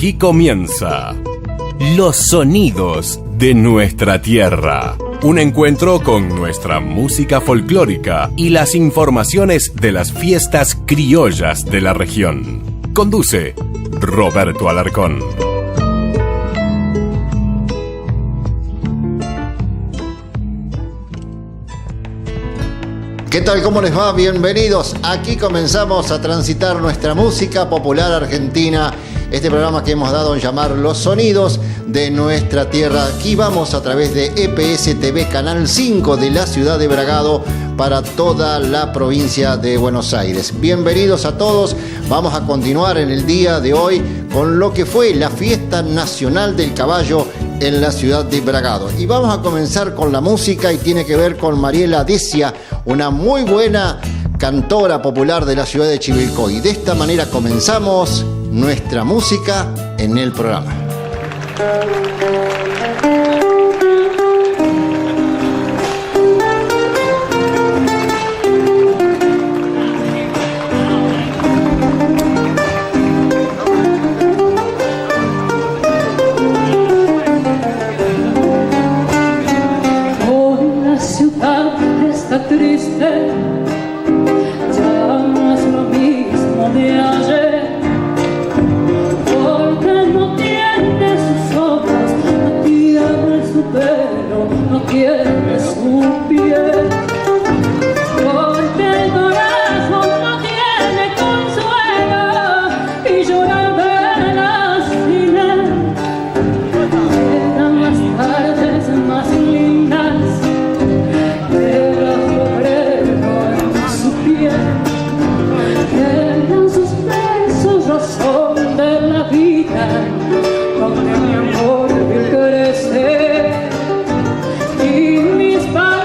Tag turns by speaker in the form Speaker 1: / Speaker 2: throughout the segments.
Speaker 1: Aquí comienza Los Sonidos de Nuestra Tierra. Un encuentro con nuestra música folclórica y las informaciones de las fiestas criollas de la región. Conduce Roberto Alarcón.
Speaker 2: ¿Qué tal? ¿Cómo les va? Bienvenidos. Aquí comenzamos a transitar nuestra música popular argentina. Este programa que hemos dado en llamar Los Sonidos de Nuestra Tierra. Aquí vamos a través de EPS TV Canal 5 de la ciudad de Bragado para toda la provincia de Buenos Aires. Bienvenidos a todos. Vamos a continuar en el día de hoy con lo que fue la Fiesta Nacional del Caballo en la ciudad de Bragado. Y vamos a comenzar con la música y tiene que ver con Mariela Decia, una muy buena cantora popular de la ciudad de Chivilcoy. De esta manera comenzamos nuestra música en el programa.
Speaker 3: Hoy la ciudad está triste, ya no es lo mismo de ayer. No tiene su piel, porque el corazón no tiene consuelo y llora velas sin él. Eran las tardes más lindas de bajo obrero en su piel, eran sus besos razón de la vida, donde mi amor vio crecer. Y mis palabras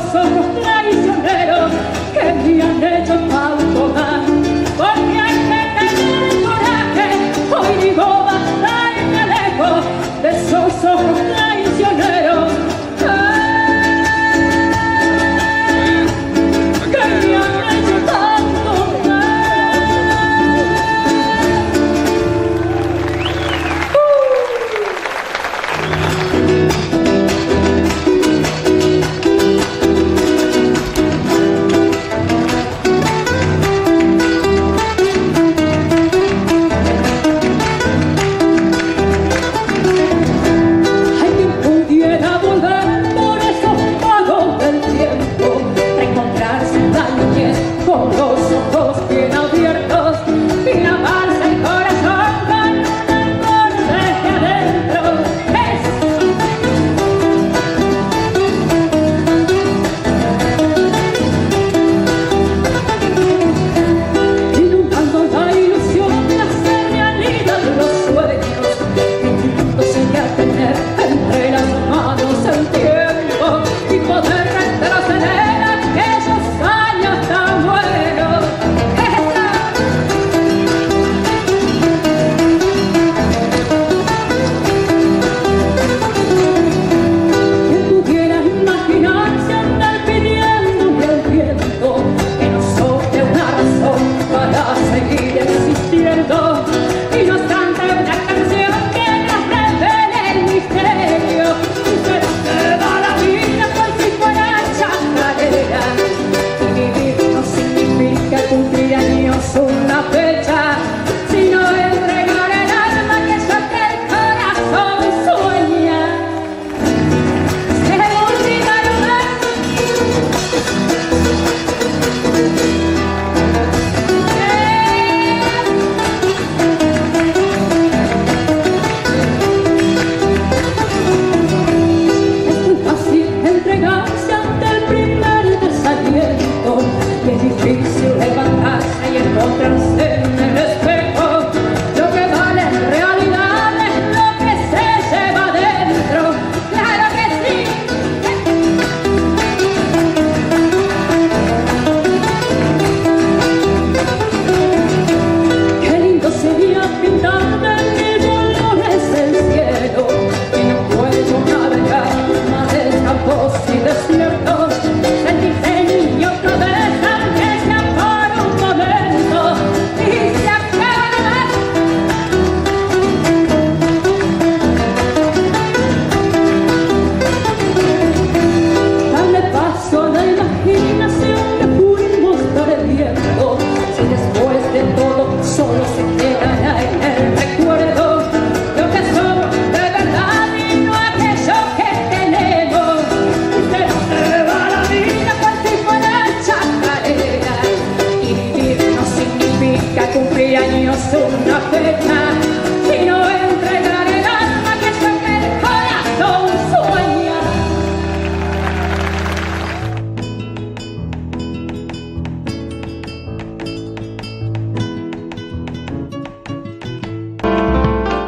Speaker 3: esos ojos traicioneros que me han hecho tanto mal. Porque hay que tener coraje, hoy digo basta y me alejo de esos ojos traicioneros.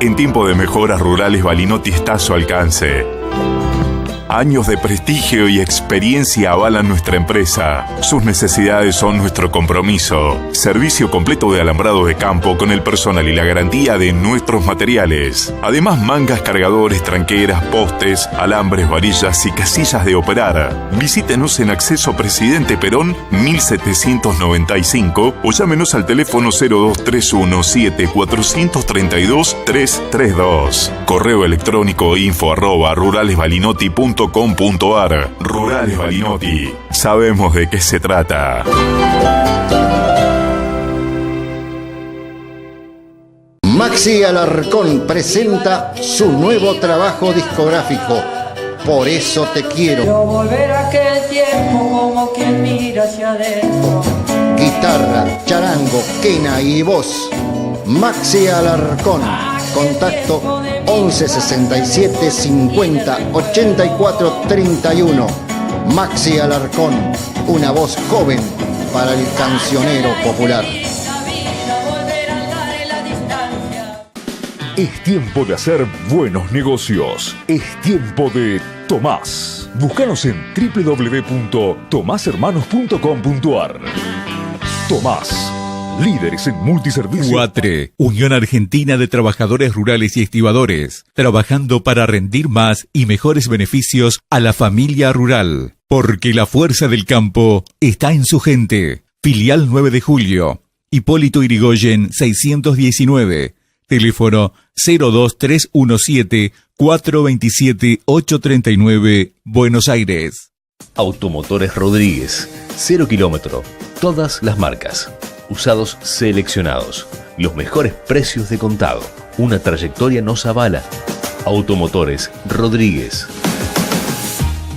Speaker 4: En tiempo de mejoras rurales, Balinotti está a su alcance. Años de prestigio y experiencia avalan nuestra empresa. Sus necesidades son nuestro compromiso. Servicio completo de alambrado de campo con el personal y la garantía de nuestros materiales. Además, mangas, cargadores, tranqueras, postes, alambres, varillas y casillas de operar. Visítenos en Acceso Presidente Perón 1795 o llámenos al teléfono 0231 7432-332. Correo electrónico info@ruralesbalinotti.com.ar. Rurales Balinotti. Sabemos de qué se trata.
Speaker 2: Maxi Alarcón presenta su nuevo trabajo discográfico, Por eso te quiero.
Speaker 5: Yo volver a aquel tiempo como quien mira hacia adentro.
Speaker 2: Guitarra, charango, quena y voz. Maxi Alarcón. Contacto 11 67 50 84 31. Maxi Alarcón, una voz joven para el cancionero popular.
Speaker 6: Es tiempo de hacer buenos negocios. Es tiempo de Tomás. Búscanos en www.tomashermanos.com.ar. Tomás, líderes en multiservicio.
Speaker 7: UATRE, Unión Argentina de Trabajadores Rurales y Estibadores, trabajando para rendir más y mejores beneficios a la familia rural, porque la fuerza del campo está en su gente. Filial 9 de Julio, Hipólito Yrigoyen 619, teléfono 02317-427-839, Buenos Aires.
Speaker 8: Automotores Rodríguez, 0 kilómetro, todas las marcas, usados seleccionados, los mejores precios de contado, una trayectoria nos avala. Automotores Rodríguez,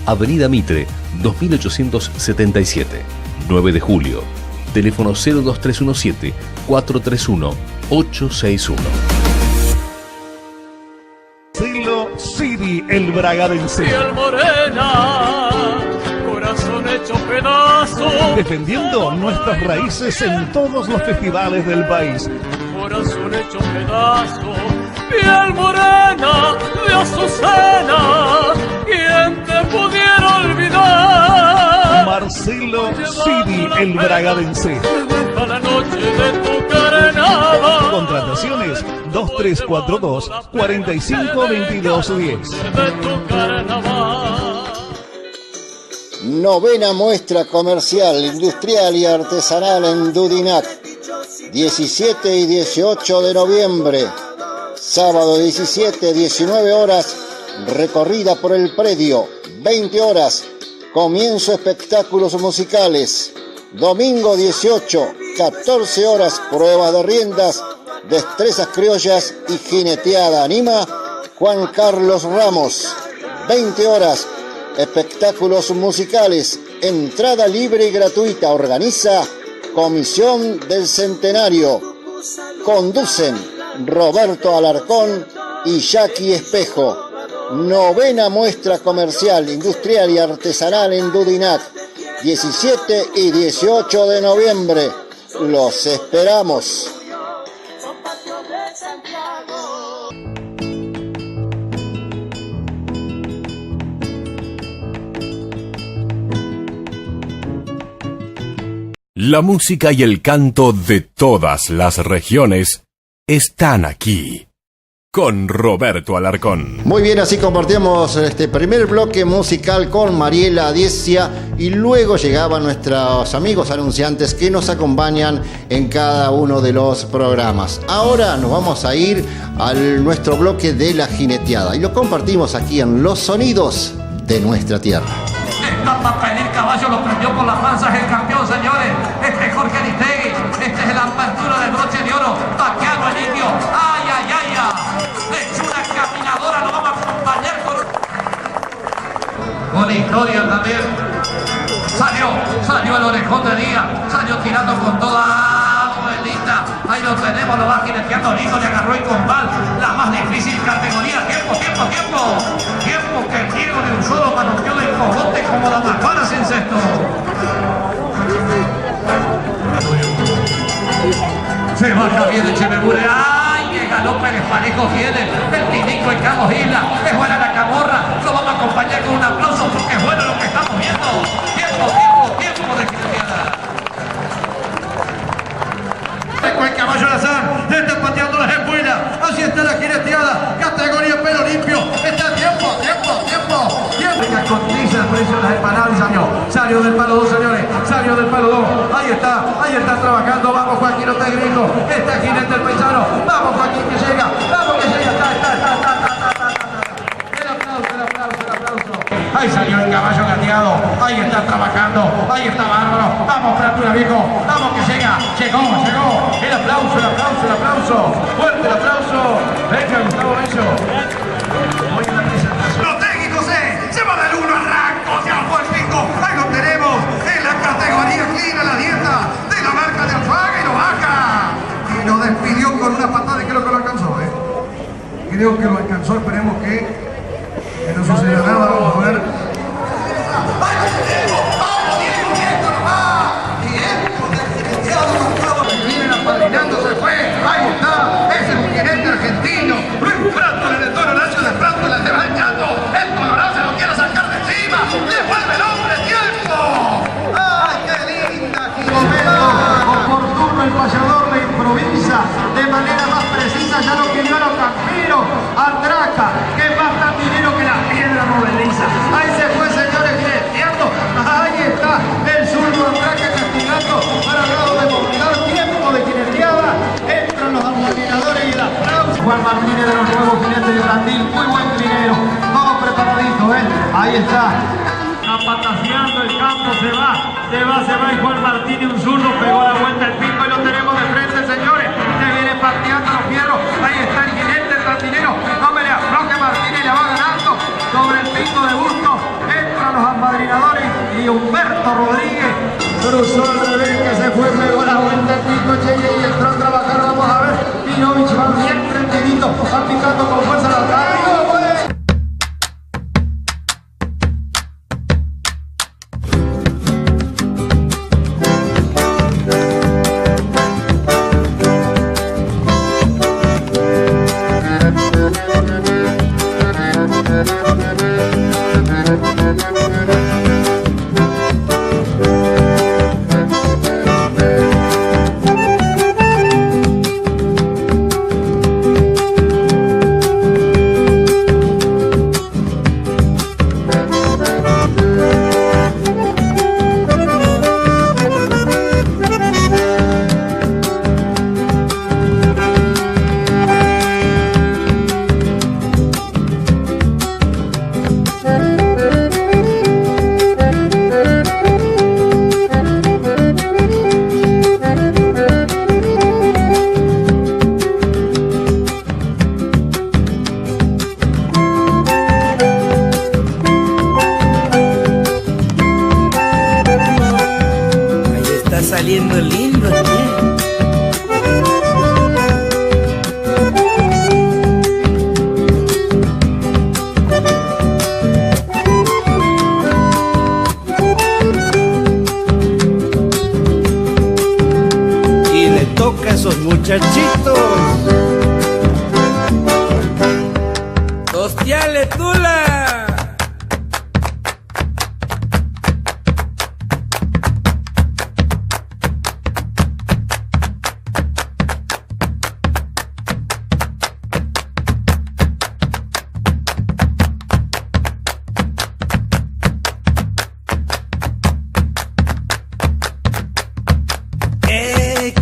Speaker 8: Avenida Mitre 2877, 9 de Julio, teléfono 02317-431-861.
Speaker 6: Silo City, el bragadense.
Speaker 3: Piel morena, corazón hecho pedazo.
Speaker 6: Defendiendo nuestras raíces en todos los festivales del país.
Speaker 3: Corazón hecho pedazo. Piel morena de Azucena. ¿Quién te pudiera olvidar?
Speaker 6: Marcelo City, el bragadense.
Speaker 3: A la noche de tu carnaval.
Speaker 6: Contrataciones 2342-452210.
Speaker 3: De tu carnaval.
Speaker 2: Novena muestra comercial, industrial y artesanal en Dudinac, 17 y 18 de noviembre. Sábado 17, 19 horas, recorrida por el predio, 20 horas, comienzo espectáculos musicales. Domingo 18, 14 horas, pruebas de riendas, destrezas criollas y jineteada. Anima Juan Carlos Ramos. 20 horas, espectáculos musicales, entrada libre y gratuita. Organiza Comisión del Centenario. Conducen Roberto Alarcón y Jackie Espejo. Novena muestra comercial, industrial y artesanal en Dudinac, 17 y 18 de noviembre. Los esperamos.
Speaker 1: La música y el canto de todas las regiones están aquí, con Roberto Alarcón.
Speaker 2: Muy bien, así compartíamos este primer bloque musical con Mariela Diesia y luego llegaban nuestros amigos anunciantes que nos acompañan en cada uno de los programas. Ahora nos vamos a ir a nuestro bloque de la jineteada y lo compartimos aquí en Los Sonidos de Nuestra Tierra.
Speaker 5: Está para pedir caballo, lo prendió por la panza, es el campeón, señores. Este es Jorge Aristegui, este es el apertura de broche de oro, Taquiano el indio. ¡Ay, ay, ay! Lechura caminadora, lo vamos a acompañar con historia también. Salió el orejón de día, salió tirando con toda abuelita. Ahí lo tenemos, lo va jineteando lindo, le agarró el combal, la más difícil categoría. Tiempo que el Diego de un solo manoteó del cogote como la mampara sin cesto. Se baja bien Echevebure. ¡Ay, qué galope desparejo viene! El tinico en Cabo Isla. Es buena la camorra. Lo vamos a acompañar con un aplauso porque es bueno lo que estamos viendo. Tiempo de jineteada. El caballo Lazar está pateando las espuelas. Así está la jineteada. Categoría pelo limpio. Está tiempo. Venga, cotiza el precio de las empanadas y salió del palo 2, señores. Salió del palo 2. Ahí está trabajando. Vamos, Joaquín, no te gringo. Está jinete el paisano. Vamos, Joaquín, que llega. Está. El aplauso. Ahí salió el caballo gateado. Ahí está trabajando. Ahí está bárbaro. Vamos, Fratura, viejo. Vamos, que llega. Llegó. El aplauso. Fuerte el aplauso. Venga, Gustavo Bello. Muy bien la presentación. Los técnicos se va del 1 arranco. Ya fue el pico. Ahí lo tenemos. En la categoría clean, la dieta de la marca de Alfaga y lo baja. Y lo despidió con una patada y creo que lo alcanzó, Creo que lo alcanzó. Esperemos que no suceda nada. Vamos a ver. ¡Vamos, Diego nomás! Vienen apadrinando, se fue. Ahí está. Es el jinete argentino. Luis Prato en el toro, Nacho de Prato, la se va echando. El Colorado se lo quiere sacar de encima. Juan Martínez de los nuevos jinetes de Tandil, muy buen trinero, todo preparadito, ahí está. Zapataseando el campo, se va y Juan Martínez, un zurdo, pegó la vuelta el pico y lo tenemos de frente, señores. Se viene pateando los fierros, ahí está el jinete tandilero, no me le afloje, Martínez le va ganando sobre el pico de Busto. Entran los amadrinadores y Humberto Rodríguez cruzó al revés, que se fue, pegó la vuelta el pico, Cheche, y entró a trabajar, vamos a ver. Pinovich va bien prendidito, va picando con fuerza la cara.
Speaker 9: Saliendo lindo, y le toca a esos muchachitos. ¡Hostiale, Tula!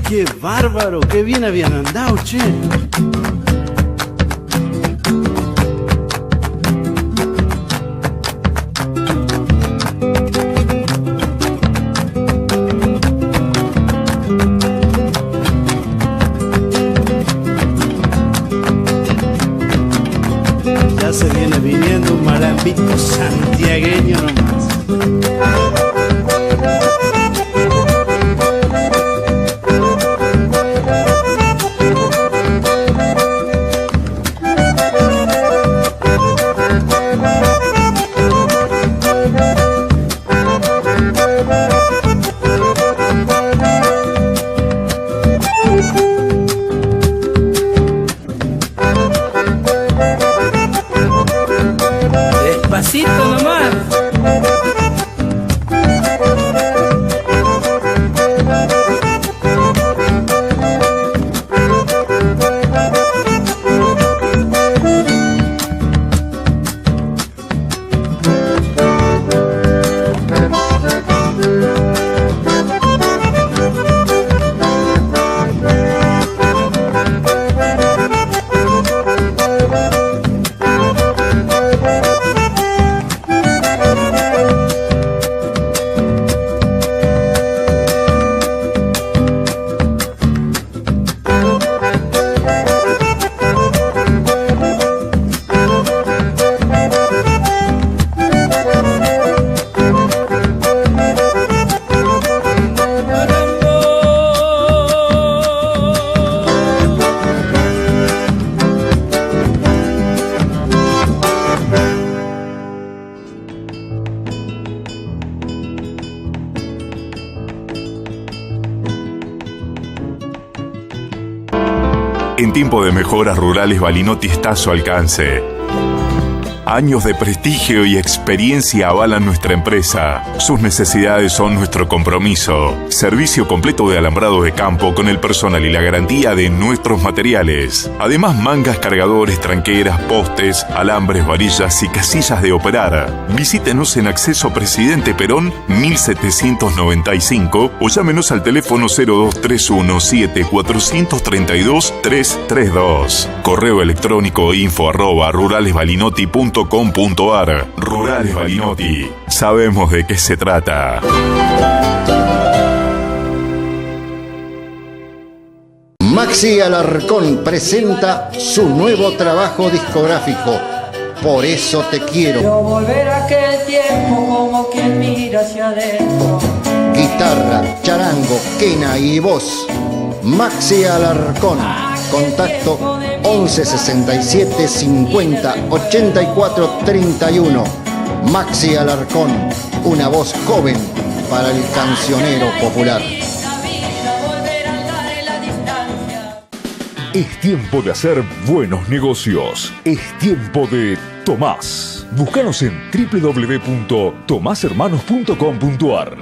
Speaker 9: ¡Qué bárbaro! ¡Qué bien habían andado, che! Ya se viene viniendo un malambito santiagueño nomás. Despacito nomás.
Speaker 4: En tiempo de mejoras rurales, Balinotti está a su alcance. Años de prestigio y experiencia avalan nuestra empresa. Sus necesidades son nuestro compromiso. Servicio completo de alambrado de campo con el personal y la garantía de nuestros materiales. Además, mangas, cargadores, tranqueras, postes, alambres, varillas y casillas de operar. Visítenos en Acceso Presidente Perón 1795 o llámenos al teléfono 0231 7432-332. Correo electrónico info@ruralesbalinotti.com.ar. Rurales Balinotti. Sabemos de qué se trata.
Speaker 2: Maxi Alarcón presenta su nuevo trabajo discográfico, Por eso te quiero.
Speaker 10: Yo volver a aquel tiempo como quien mira hacia adentro.
Speaker 2: Guitarra, charango, quena y voz. Maxi Alarcón. Contacto 11 67 50 84 31. Maxi Alarcón, una voz joven para el cancionero popular.
Speaker 11: Es tiempo de hacer buenos negocios. Es tiempo de Tomás. Búscanos en www.tomashermanos.com.ar.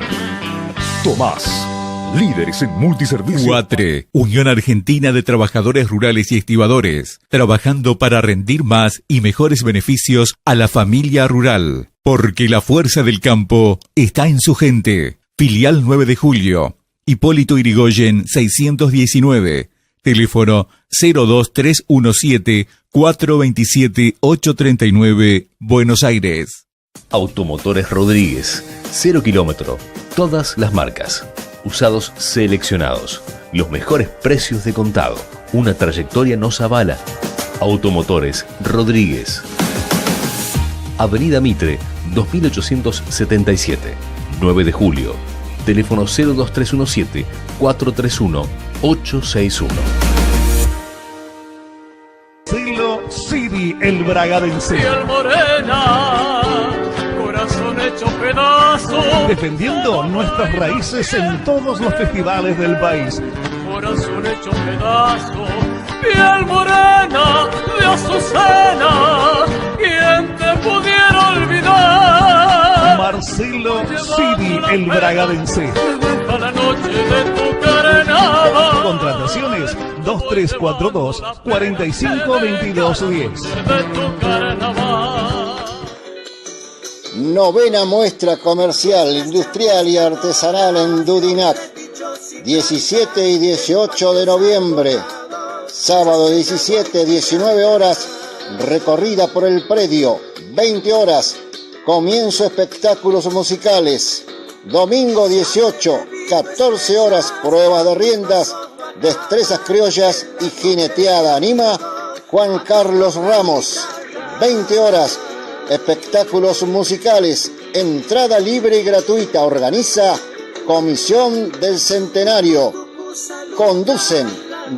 Speaker 11: Tomás, líderes en multiservicios.
Speaker 7: UATRE, Unión Argentina de Trabajadores Rurales y Estibadores, trabajando para rendir más y mejores beneficios a la familia rural. Porque la fuerza del campo está en su gente. Filial 9 de Julio. Hipólito Yrigoyen 619. Teléfono 02317-427-839, Buenos Aires.
Speaker 8: Automotores Rodríguez, 0 kilómetro, todas las marcas, usados seleccionados, los mejores precios de contado, una trayectoria nos avala. Automotores Rodríguez. Avenida Mitre, 2877, 9 de julio. Teléfono 02317-431-861.
Speaker 6: Marcelo City, el bragadense.
Speaker 3: Piel morena, corazón hecho pedazo.
Speaker 6: Defendiendo nuestras raíces en todos los festivales del país.
Speaker 3: Corazón hecho pedazo. Piel morena de Azucena. ¿Quién te pudiera olvidar?
Speaker 6: Marcelo City, el bragadense.
Speaker 3: A la noche de tu carnaval.
Speaker 6: Contrataciones 2342 452210.
Speaker 3: De tu carnaval.
Speaker 2: Novena muestra comercial, industrial y artesanal en Dudinac. 17 y 18 de noviembre. Sábado 17, 19 horas. Recorrida por el predio. 20 horas. Comienzo espectáculos musicales. Domingo 18, 14 horas, pruebas de riendas, destrezas criollas y jineteada. Anima Juan Carlos Ramos. 20 horas, espectáculos musicales, entrada libre y gratuita. Organiza Comisión del Centenario. Conducen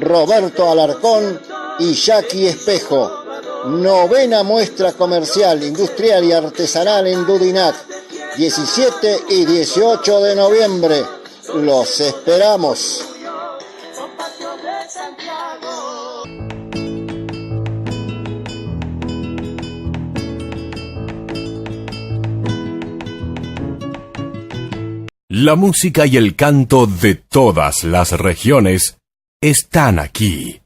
Speaker 2: Roberto Alarcón y Jackie Espejo. Novena muestra comercial, industrial y artesanal en Dudinac. 17 y 18 de noviembre. Los esperamos.
Speaker 1: La música y el canto de todas las regiones están aquí.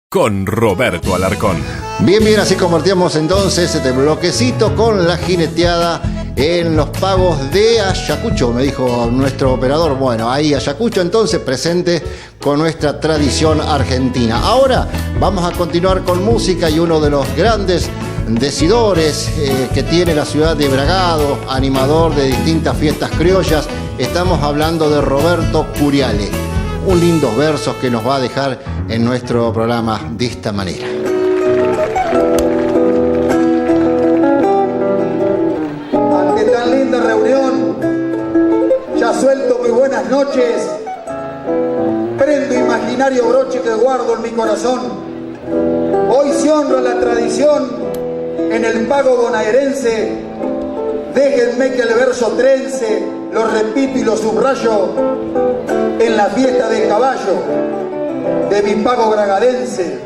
Speaker 1: Con Roberto Alarcón.
Speaker 2: Bien, así convertíamos entonces este bloquecito con la jineteada en los pagos de Ayacucho, me dijo nuestro operador. Bueno, ahí Ayacucho entonces presente con nuestra tradición argentina. Ahora vamos a continuar con música y uno de los grandes decidores que tiene la ciudad de Bragado, animador de distintas fiestas criollas. Estamos hablando de Roberto Curiale. Un lindos versos que nos va a dejar en nuestro programa de esta manera.
Speaker 12: Ante tan linda reunión, ya suelto muy buenas noches, prendo imaginario broche que guardo en mi corazón. Hoy se honra la tradición en el pago bonaerense. Déjenme que el verso trence, lo repito y lo subrayo, en la fiesta del caballo de mi pago bragadense.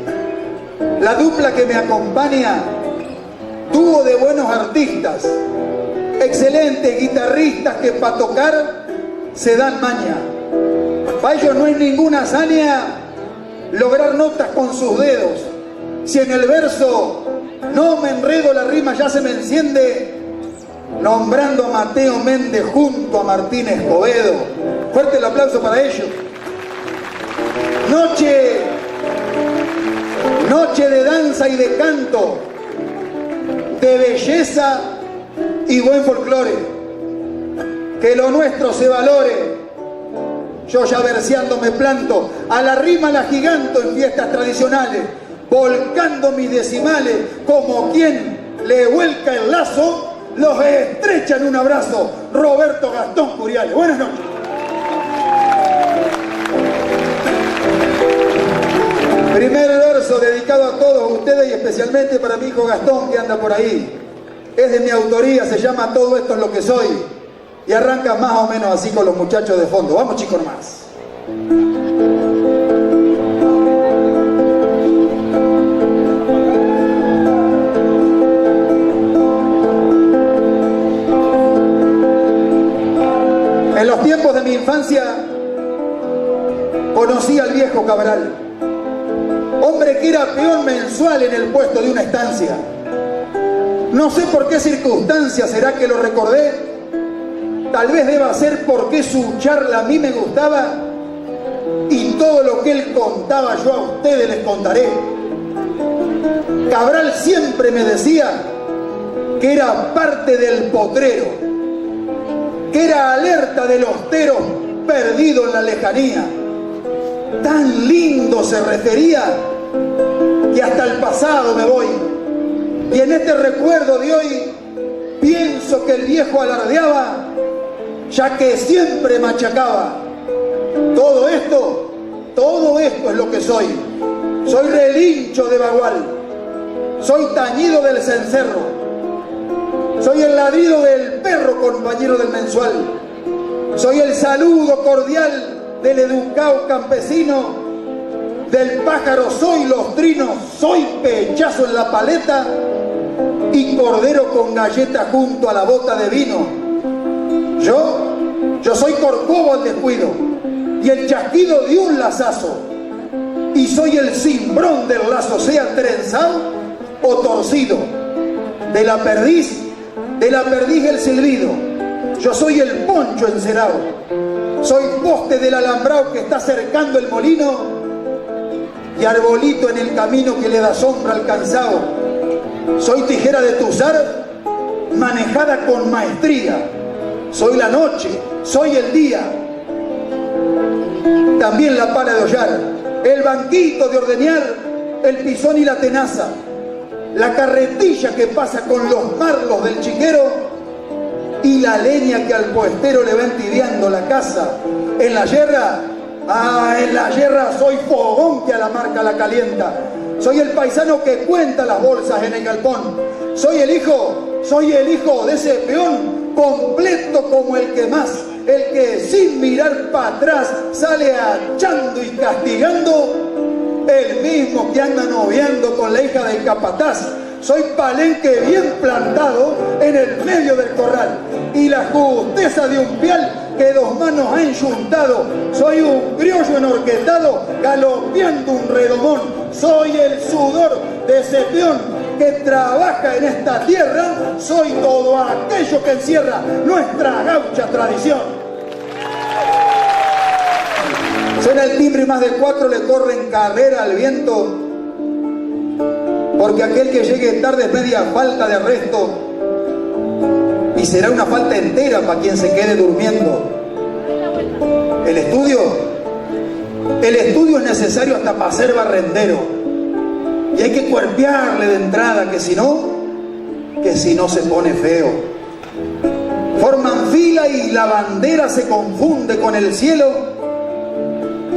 Speaker 12: La dupla que me acompaña tuvo de buenos artistas, excelentes guitarristas que para tocar se dan maña. Para ellos no es ninguna hazaña lograr notas con sus dedos. Si en el verso no me enredo, la rima ya se me enciende, nombrando a Mateo Méndez junto a Martín Escobedo. Fuerte el aplauso para ellos. Noche de danza y de canto, de belleza y buen folclore. Que lo nuestro se valore. Yo ya verseando me planto, a la rima la giganto en fiestas tradicionales, volcando mis decimales, como quien le vuelca el lazo, los estrecha en un abrazo. Roberto Gastón Curiales. Buenas noches. Primer verso dedicado a todos ustedes y especialmente para mi hijo Gastón, que anda por ahí. Es de mi autoría, se llama Todo esto es lo que soy. Y arranca más o menos así con los muchachos de fondo. Vamos, chicos, más. En los tiempos de mi infancia conocí al viejo Cabral, hombre que era peón mensual en el puesto de una estancia. No sé por qué circunstancia será que lo recordé. Tal vez deba ser porque su charla a mí me gustaba y todo lo que él contaba yo a ustedes les contaré. Cabral siempre me decía que era parte del potrero, que era alerta del hostero perdido en la lejanía. Tan lindo se refería que hasta el pasado me voy. Y en este recuerdo de hoy pienso que el viejo alardeaba, ya que siempre machacaba. Todo esto es lo que soy. Soy relincho de bagual, soy tañido del cencerro, soy el ladrido del perro compañero del mensual, soy el saludo cordial del educado campesino, del pájaro soy los trinos, soy pechazo en la paleta y cordero con galleta junto a la bota de vino. Yo soy corcovo al descuido y el chasquido de un lazazo, y soy el cimbrón del lazo, sea trenzado o torcido. De la perdiz el silbido. Yo soy el poncho encerado, soy poste del alambrado que está cercando el molino y arbolito en el camino que le da sombra al cansado. Soy tijera de tuzar manejada con maestría. Soy la noche, soy el día, también la pala de hollar, el banquito de ordeñar, el pisón y la tenaza, la carretilla que pasa con los marlos del chiquero y la leña que al puestero le va entibiando la casa. En la yerra, en la yerra soy fogón que a la marca la calienta. Soy el paisano que cuenta las bolsas en el galpón. Soy el hijo de ese peón completo como el que más, el que sin mirar para atrás sale achando y castigando, el mismo que anda noviando con la hija del capataz. Soy palenque bien plantado en el medio del corral y la justeza de un pial que dos manos ha enjuntado. Soy un criollo enorquetado galopeando un redomón. Soy el sudor de ese peón que trabaja en esta tierra. Soy todo aquello que encierra nuestra gaucha tradición. Suena el timbre y más de 4 le corren carrera al viento, porque aquel que llegue tarde es media falta de arresto y será una falta entera para quien se quede durmiendo. El estudio es necesario hasta para ser barrendero y hay que cuerpearle de entrada, que si no se pone feo. Forman fila y la bandera se confunde con el cielo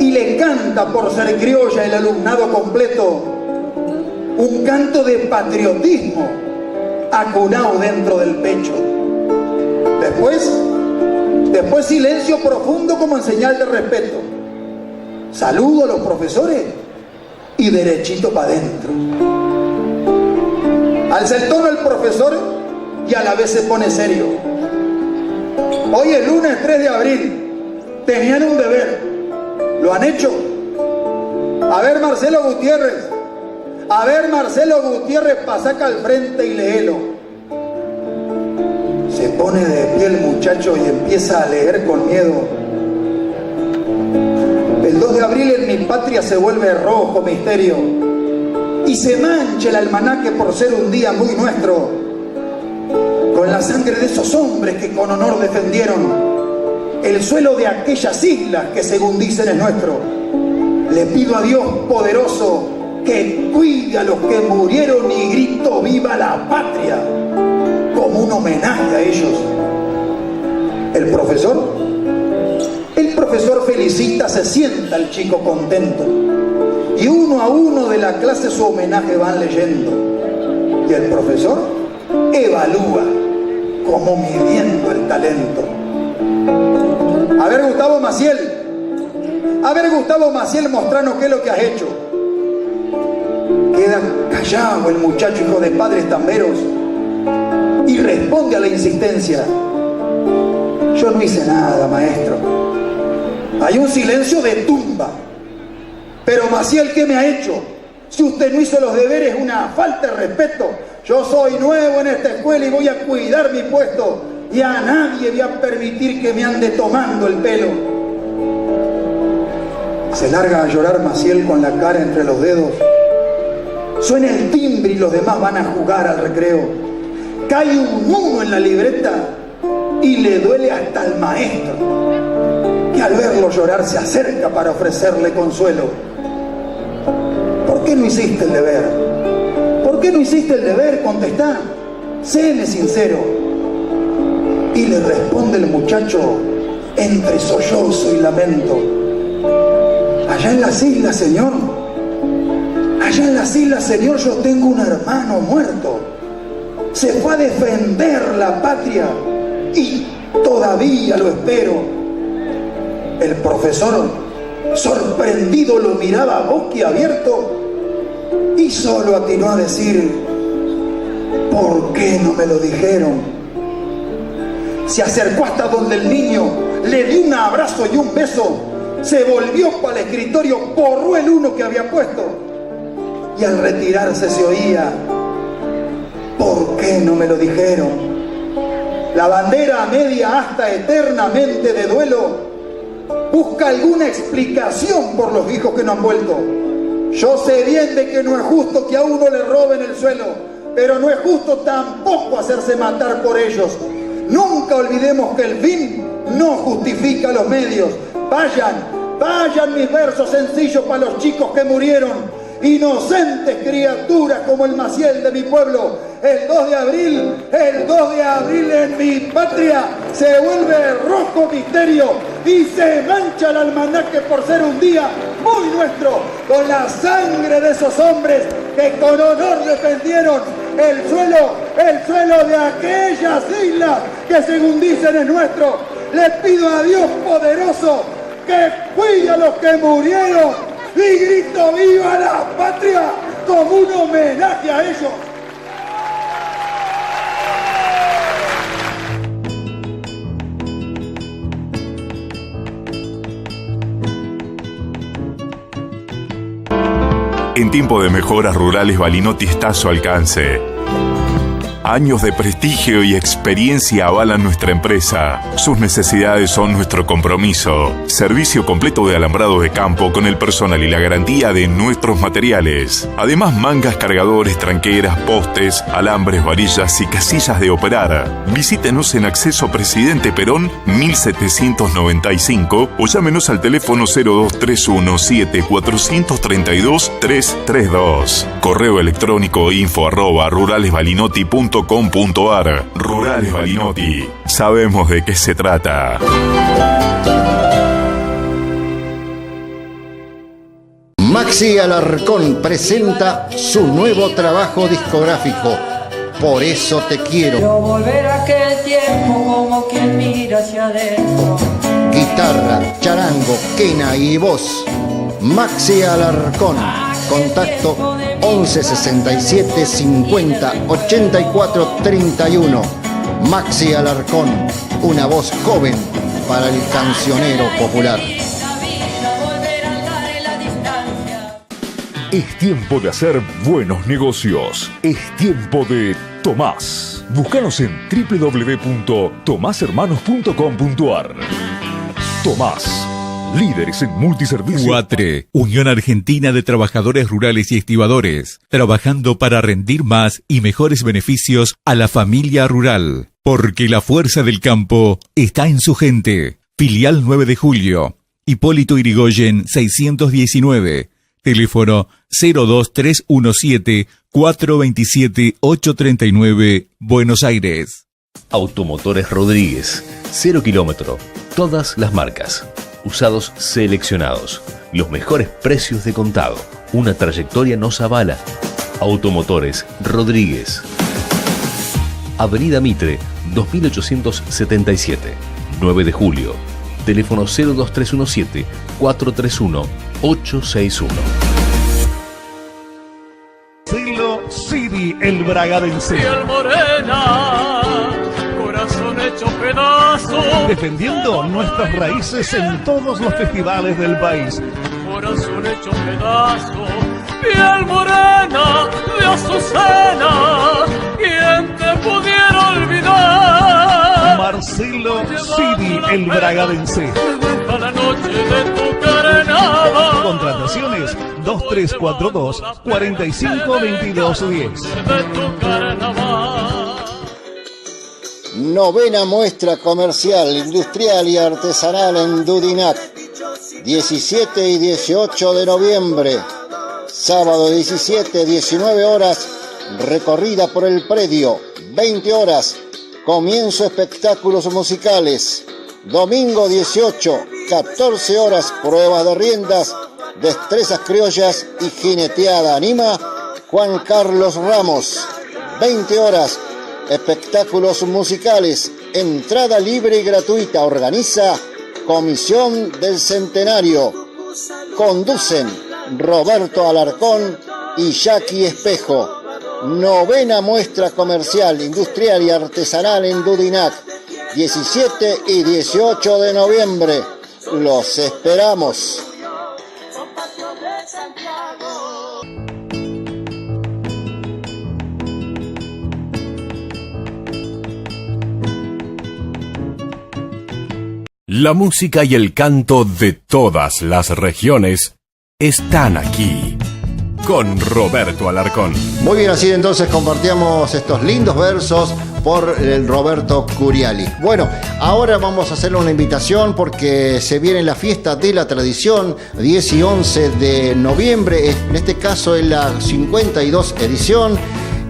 Speaker 12: y le canta por ser criolla el alumnado completo un canto de patriotismo acunado dentro del pecho. Después silencio profundo como en señal de respeto. Saludo a los profesores y derechito para adentro. Alza el tono el profesor y a la vez se pone serio. Hoy es lunes 3 de abril. Tenían un deber. ¿Lo han hecho? A ver, Marcelo Gutiérrez. A ver, Marcelo Gutiérrez, pasa acá al frente y léelo. Se pone de pie el muchacho y empieza a leer con miedo. El 2 de abril en mi patria se vuelve rojo misterio y se mancha el almanaque por ser un día muy nuestro, con la sangre de esos hombres que con honor defendieron el suelo de aquellas islas que según dicen es nuestro. Le pido a Dios poderoso que cuide a los que murieron y grito viva la patria como un homenaje a ellos. El profesor felicita, se sienta el chico contento y uno a uno de la clase su homenaje van leyendo y el profesor evalúa como midiendo el talento. A ver, Gustavo Maciel, mostranos qué es lo que has hecho. Queda callado el muchacho, hijo de padres tamberos, y responde a la insistencia: yo no hice nada, maestro. Hay un silencio de tumba. Pero Maciel, ¿qué me ha hecho? Si usted no hizo los deberes, es una falta de respeto. Yo soy nuevo en esta escuela y voy a cuidar mi puesto, y a nadie voy a permitir que me ande tomando el pelo. Se larga a llorar Maciel con la cara entre los dedos. Suena el timbre y los demás van a jugar al recreo. Cae un 1 en la libreta y le duele hasta al maestro, que al verlo llorar se acerca para ofrecerle consuelo. ¿Por qué no hiciste el deber? ¿Por qué no hiciste el deber? Contestá, séme sincero. Y le responde el muchacho entre sollozo y lamento: allá en las islas, señor, yo tengo un hermano muerto. Se fue a defender la patria y todavía lo espero. El profesor, sorprendido, lo miraba boquiabierto y solo atinó a decir: ¿por qué no me lo dijeron? Se acercó hasta donde el niño, le dio un abrazo y un beso, se volvió para el escritorio, borró el 1 que había puesto y al retirarse se oía: ¿por qué no me lo dijeron? La bandera a media asta eternamente de duelo busca alguna explicación por los hijos que no han vuelto. Yo sé bien de que no es justo que a uno le roben el suelo, pero no es justo tampoco hacerse matar por ellos. Nunca olvidemos que el fin no justifica los medios. Vayan mis versos sencillos para los chicos que murieron, inocentes criaturas como el Maciel de mi pueblo. El 2 de abril en mi patria se vuelve rojo misterio y se mancha el almanaque por ser un día muy nuestro, con la sangre de esos hombres que con honor defendieron el suelo de aquellas islas que según dicen es nuestro. Le pido a Dios poderoso que cuide a los que murieron y grito viva la patria como un homenaje a ellos.
Speaker 4: En tiempo de mejoras rurales, Balinotti está a su alcance. Años de prestigio y experiencia avalan nuestra empresa. Sus necesidades son nuestro compromiso. Servicio completo de alambrado de campo con el personal y la garantía de nuestros materiales. Además, mangas, cargadores, tranqueras, postes, alambres, varillas y casillas de operar. Visítenos en Acceso Presidente Perón 1795 o llámenos al teléfono 0231 7432-332. Correo electrónico info@ruralesbalinotti.com.ar. Rurales Balinotti. Sabemos de qué se trata.
Speaker 2: Maxi Alarcón presenta su nuevo trabajo discográfico, Por eso te quiero.
Speaker 10: Yo volver a aquel tiempo como quien mira hacia adentro.
Speaker 2: Guitarra, charango, quena y voz. Maxi Alarcón. Contacto 11 67 50 84 31. Maxi Alarcón, una voz joven para el cancionero popular.
Speaker 11: Es tiempo de hacer buenos negocios. Es tiempo de Tomás. Búscanos en www.tomashermanos.com.ar. Tomás, líderes en multiservicios.
Speaker 7: UATRE, Unión Argentina de Trabajadores Rurales y Estibadores, trabajando para rendir más y mejores beneficios a la familia rural. Porque la fuerza del campo está en su gente. Filial 9 de Julio, Hipólito Yrigoyen 619. Teléfono 02317 427 839, Buenos Aires.
Speaker 8: Automotores Rodríguez, 0 kilómetro, todas las marcas, usados seleccionados, los mejores precios de contado, una trayectoria nos avala. Automotores Rodríguez. Avenida Mitre, 2877, 9 de Julio. Teléfono 02317 431 861.
Speaker 6: Silo City, el bragadense.
Speaker 3: Piel morena, corazón hecho pedazo.
Speaker 6: Defendiendo nuestras raíces en todos los festivales del país.
Speaker 3: Corazón hecho pedazo. Piel morena de azucena. ¿Quién te pudiera olvidar?
Speaker 6: Marcelo City, el bragadense.
Speaker 3: A la noche de tu carnaval.
Speaker 6: Contrataciones 2342 452210.
Speaker 3: De tu carnaval.
Speaker 2: Novena muestra comercial, industrial y artesanal en Dudinac. 17 y 18 de noviembre. Sábado 17, 19 horas, recorrida por el predio. 20 horas, comienzo espectáculos musicales. Domingo 18, 14 horas, pruebas de riendas, destrezas criollas y jineteada. Anima Juan Carlos Ramos. 20 horas, espectáculos musicales, entrada libre y gratuita. Organiza Comisión del Centenario. Conducen Roberto Alarcón y Jackie Espejo. Novena muestra comercial, industrial y artesanal en Dudinac. 17 y 18 de noviembre. Los esperamos.
Speaker 1: La música y el canto de todas las regiones están aquí con Roberto Alarcón.
Speaker 2: Muy bien, así entonces compartíamos estos lindos versos por el Roberto Curiali. Bueno, ahora vamos a hacerle una invitación porque se viene la fiesta de la tradición, 10 y 11 de noviembre, en este caso es la 52 edición.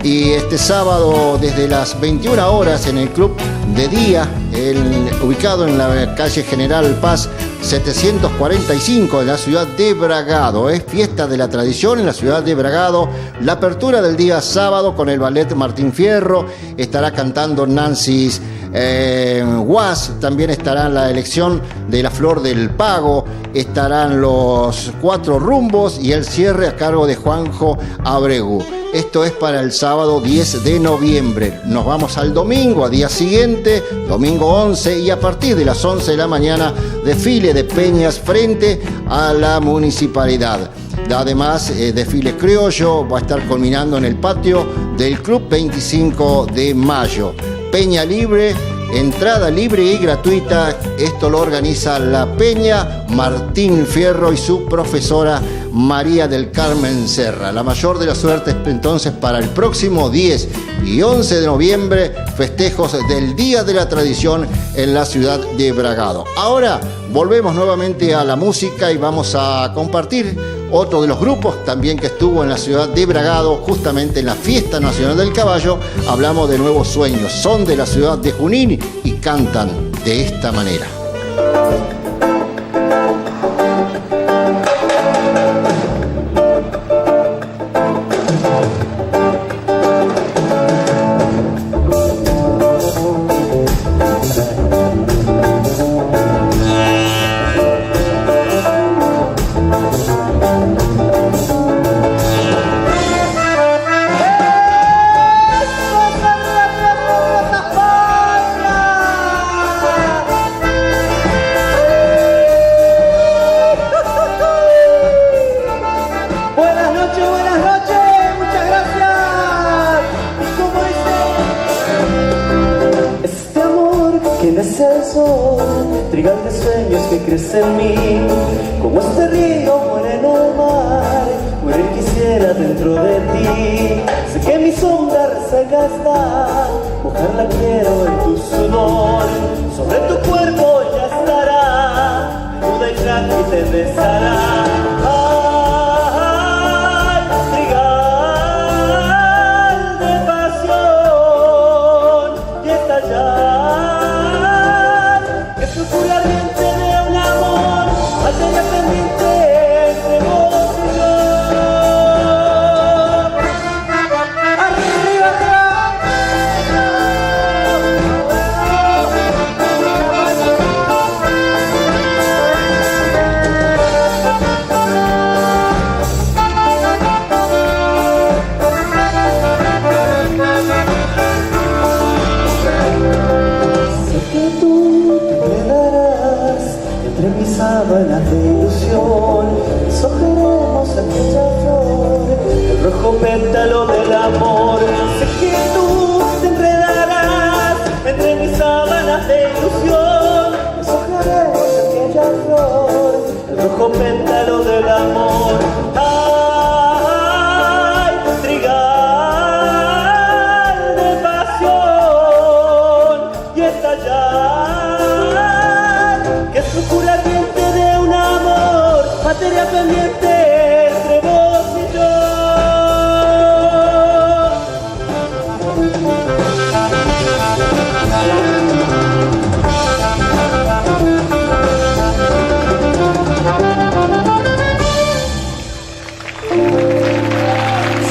Speaker 2: Y este sábado desde las 21 horas en el Club de Día, ubicado en la calle General Paz 745 en la ciudad de Bragado. Es fiesta de la tradición en la ciudad de Bragado. La apertura del día sábado con el ballet Martín Fierro. Estará cantando Nancy Guas. También estará la elección de la Flor del Pago. Estarán los 4 rumbos y el cierre a cargo de Juanjo Abregu. Esto es para el sábado 10 de noviembre. Nos vamos al domingo, a día siguiente, domingo 11, y a partir de las 11 de la mañana, desfile de peñas frente a la municipalidad. Además, desfile criollo va a estar culminando en el patio del Club 25 de Mayo. Peña libre, entrada libre y gratuita. Esto lo organiza la Peña Martín Fierro y su profesora María del Carmen Serra. La mayor de las suertes entonces para el próximo 10 y 11 de noviembre, festejos del Día de la Tradición en la ciudad de Bragado. Ahora volvemos nuevamente a la música y vamos a compartir otro de los grupos también que estuvo en la ciudad de Bragado, justamente en la Fiesta Nacional del Caballo. Hablamos de Nuevos Sueños, son de la ciudad de Junín y cantan de esta manera.
Speaker 13: en mí, como este río muere en el mar, muere quisiera dentro de ti. Sé que mi sombra reseca está, mojarla quiero en tu sudor, sobre tu cuerpo ya estará, duda y traje te besará. Sábanas de ilusión, sojeremos aquella flor, el rojo pétalo del amor. Sé que tú te enredarás entre mis sábanas de ilusión, sojeremos aquella flor, el rojo pétalo del amor. Ay, trigal de pasión y estallar, que es locura materia pendiente entre vos y yo.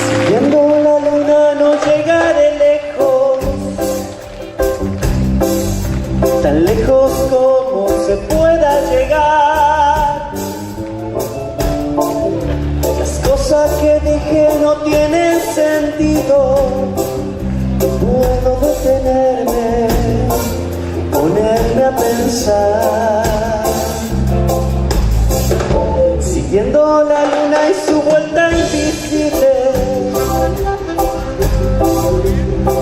Speaker 13: Siguiendo la luna no llegaré lejos, tan lejos como se pueda llegar. Que dije no tienen sentido, puedo detenerme, ponerme a pensar. Siguiendo la luna y su vuelta invisible,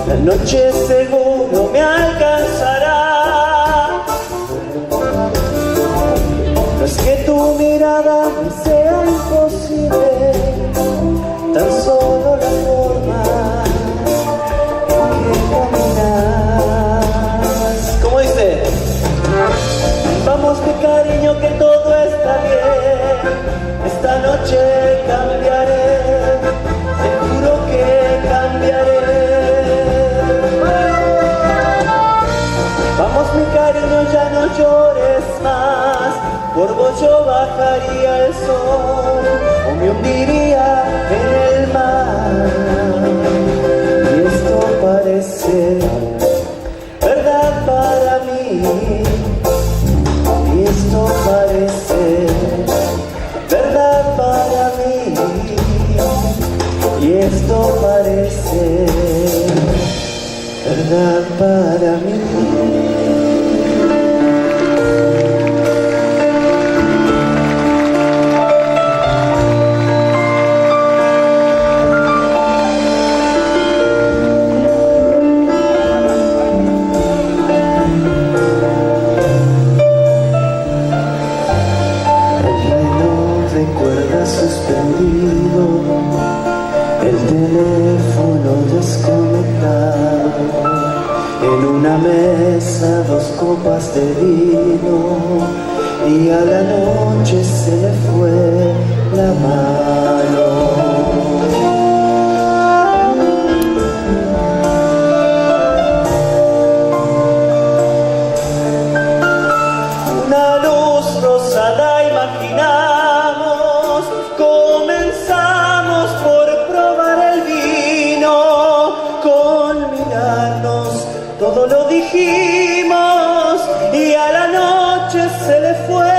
Speaker 13: la noche seguro me alcanzará. No es que tu mirada me sea imposible, tan solo la forma en que caminas. ¿Cómo dice? Vamos mi cariño que todo está bien, esta noche cambiaré, te juro que cambiaré. Vamos mi cariño ya no llores más, por vos yo bajaría el sol o me hundiría en el mar. Y esto parece verdad para mí, y esto parece verdad para mí, y esto parece verdad para mí. Suspendido, el teléfono desconectado, en una mesa 2 copas de vino y a la noche se le fue la mano. Una luz rosada imaginamos, comenzamos por probar el vino, con mirarnos todo lo dijimos y a la noche se le fue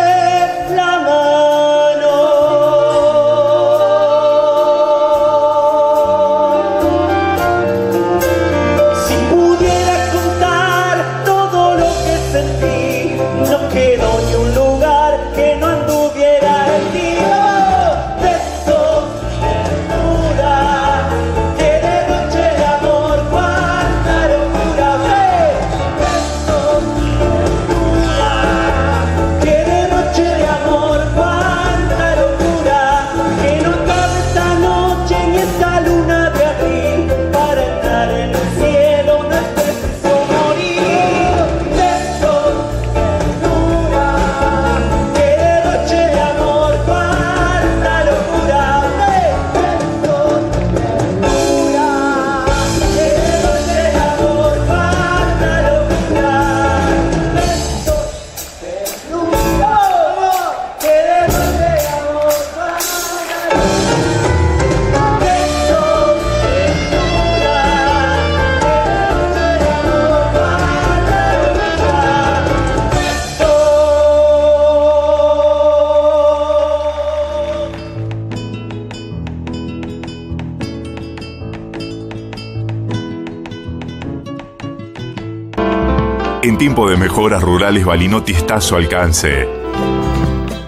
Speaker 13: la mano. Si pudiera contar todo lo que sentí, no quedó ni un lugar que no anduviera
Speaker 4: En tiempo de mejoras rurales, Balinotti está a su alcance.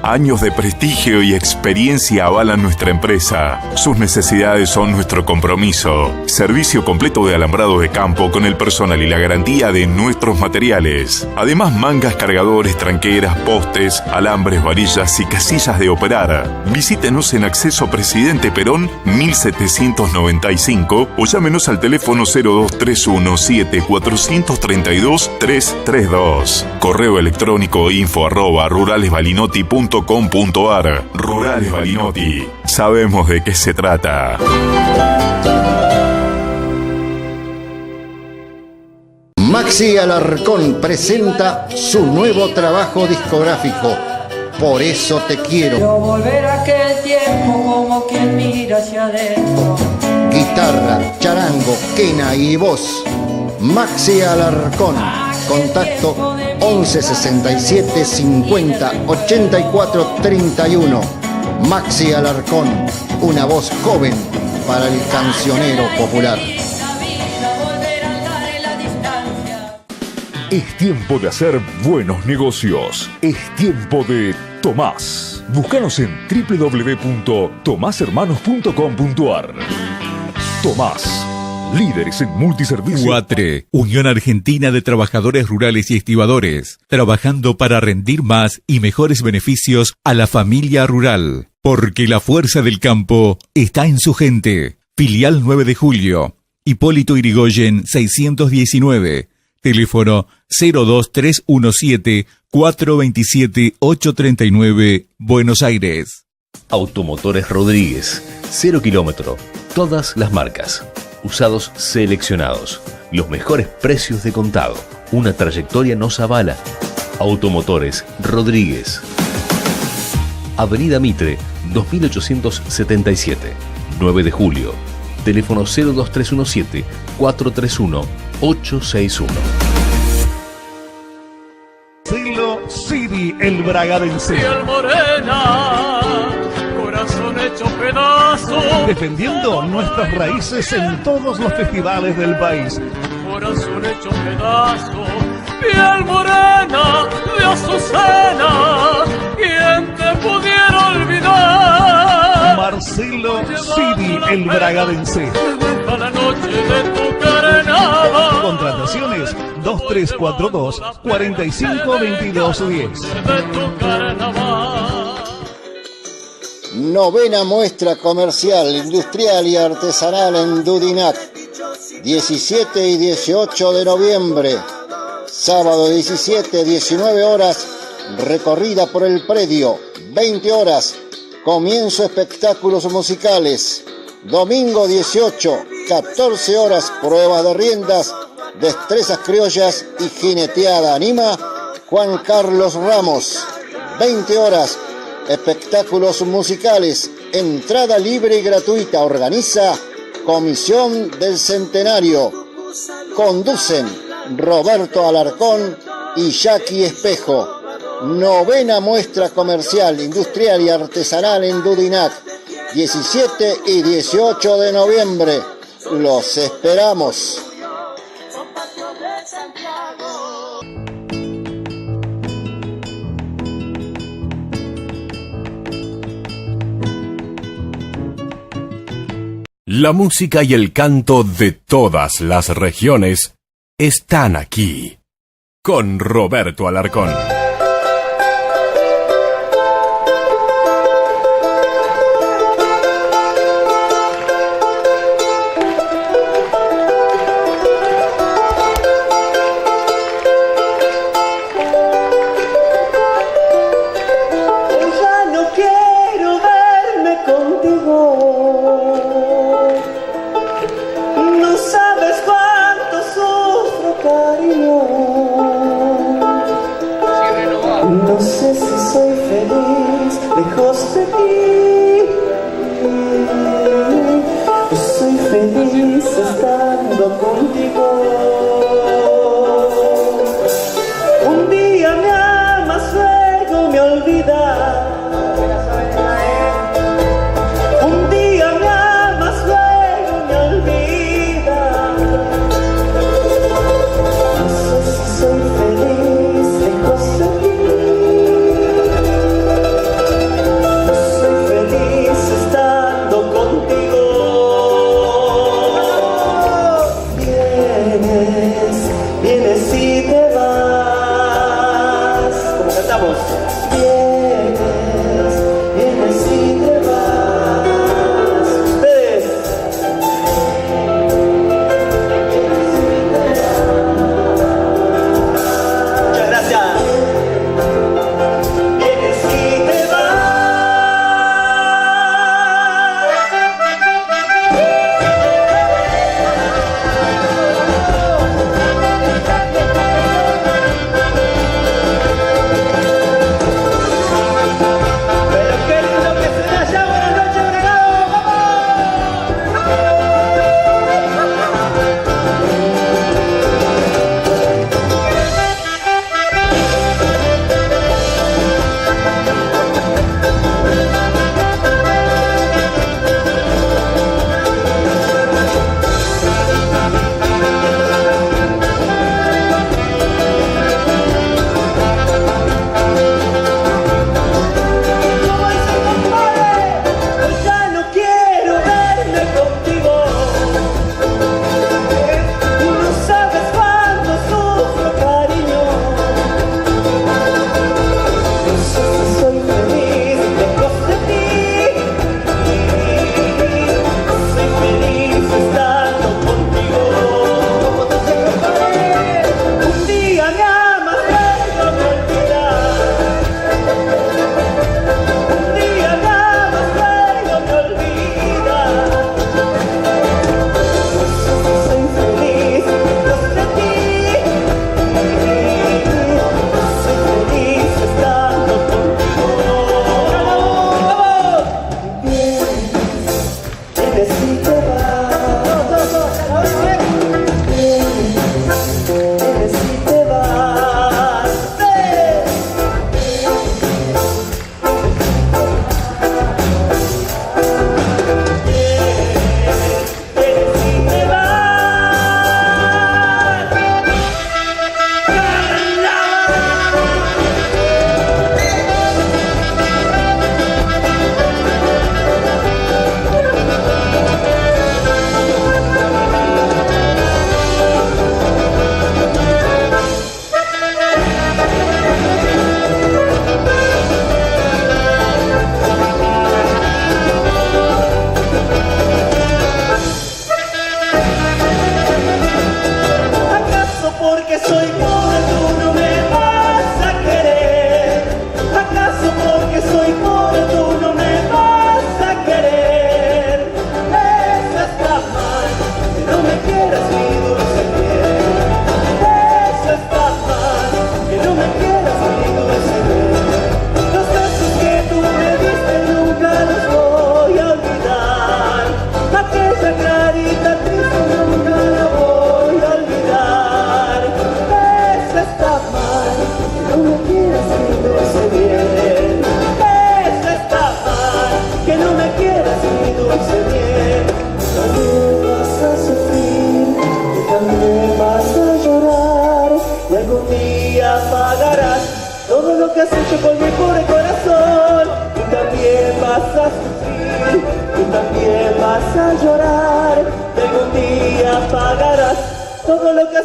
Speaker 4: Años de prestigio y experiencia avalan nuestra empresa. Sus necesidades son nuestro compromiso. Servicio completo de alambrado de campo con el personal y la garantía de nuestros materiales. Además, mangas, cargadores, tranqueras, postes, alambres, varillas y casillas de operar. Visítenos en Acceso Presidente Perón 1795 o llámenos al teléfono 0231 7432-332. Correo electrónico info@ruralesbalinotti.com.ar. Rurales Balinotti. Sabemos de qué se trata.
Speaker 2: Maxi Alarcón presenta su nuevo trabajo discográfico, Por eso te quiero.
Speaker 10: Yo volver a aquel tiempo como quien mira hacia adentro.
Speaker 2: Guitarra, charango, quena y voz. Maxi Alarcón. Contacto 11 67 50 84 31. Maxi Alarcón, una voz joven para el cancionero popular.
Speaker 11: Es tiempo de hacer buenos negocios. Es tiempo de Tomás. Búscanos en www.tomashermanos.com.ar. Tomás, líderes en multiservicio.
Speaker 7: UATRE, Unión Argentina de Trabajadores Rurales y Estibadores, trabajando para rendir más y mejores beneficios a la familia rural. Porque la fuerza del campo está en su gente. Filial 9 de Julio, Hipólito Yrigoyen 619. Teléfono 02317-427-839, Buenos Aires.
Speaker 8: Automotores Rodríguez, 0 kilómetro, todas las marcas. Usados seleccionados, los mejores precios de contado. Una trayectoria nos avala. Automotores Rodríguez. Avenida Mitre, 2877, 9 de julio. Teléfono 02317-431-861.
Speaker 6: Silo City, el bragadense.
Speaker 3: Piel morena, corazón hecho pedazo.
Speaker 6: Defendiendo nuestras raíces en todos los festivales del país.
Speaker 3: Corazón hecho pedazo. Piel morena de Azucena. ¿Quién te pudiera olvidar?
Speaker 6: Marcelo City, el bragadense.
Speaker 3: A la noche de tu carnaval.
Speaker 6: Contrataciones 2342 452210.
Speaker 3: De tu carnaval.
Speaker 2: Novena muestra comercial, industrial y artesanal en Dudinac. 17 y 18 de noviembre. Sábado 17, 19 horas, recorrida por el predio. 20 horas, comienzo espectáculos musicales. Domingo 18, 14 horas, pruebas de riendas, destrezas criollas y jineteada. Anima Juan Carlos Ramos. 20 horas, espectáculos musicales, entrada libre y gratuita. Organiza Comisión del Centenario. Conducen Roberto Alarcón y Jackie Espejo. Novena muestra comercial, industrial y artesanal en Dudinac. 17 y 18 de noviembre. Los esperamos.
Speaker 1: La música y el canto de todas las regiones están aquí, con Roberto Alarcón.
Speaker 13: Soy feliz.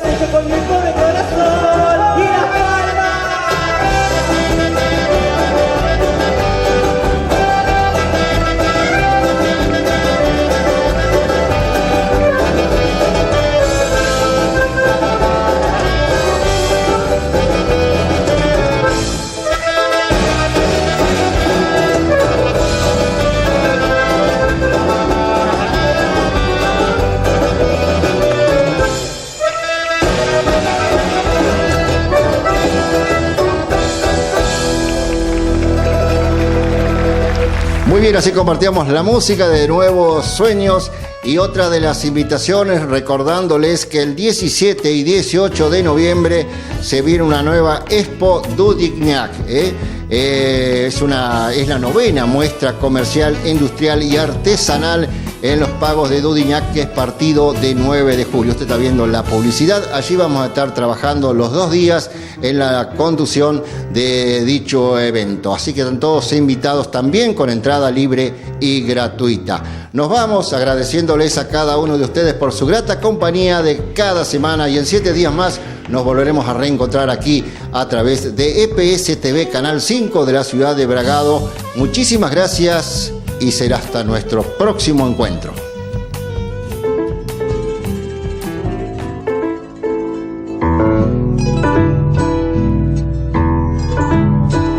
Speaker 13: has hecho con mi pobre corazón. Y las palmas.
Speaker 2: Muy bien, así compartíamos la música de Nuevos Sueños y otra de las invitaciones, recordándoles que el 17 y 18 de noviembre se viene una nueva Expo Dudignac. Es la novena muestra comercial, industrial y artesanal en los pagos de Dudignac, que es partido de 9 de julio. Usted está viendo la publicidad. Allí vamos a estar trabajando los 2 días en la conducción de dicho evento. Así que están todos invitados también con entrada libre y gratuita. Nos vamos agradeciéndoles a cada uno de ustedes por su grata compañía de cada semana, y en 7 días más nos volveremos a reencontrar aquí a través de EPS TV Canal 5 de la ciudad de Bragado. Muchísimas gracias y será hasta nuestro próximo encuentro.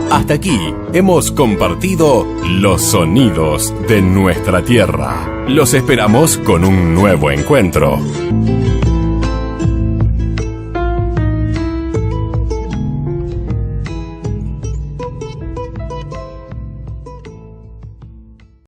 Speaker 1: Hasta aquí hemos compartido los sonidos de nuestra tierra. Los esperamos con un nuevo encuentro.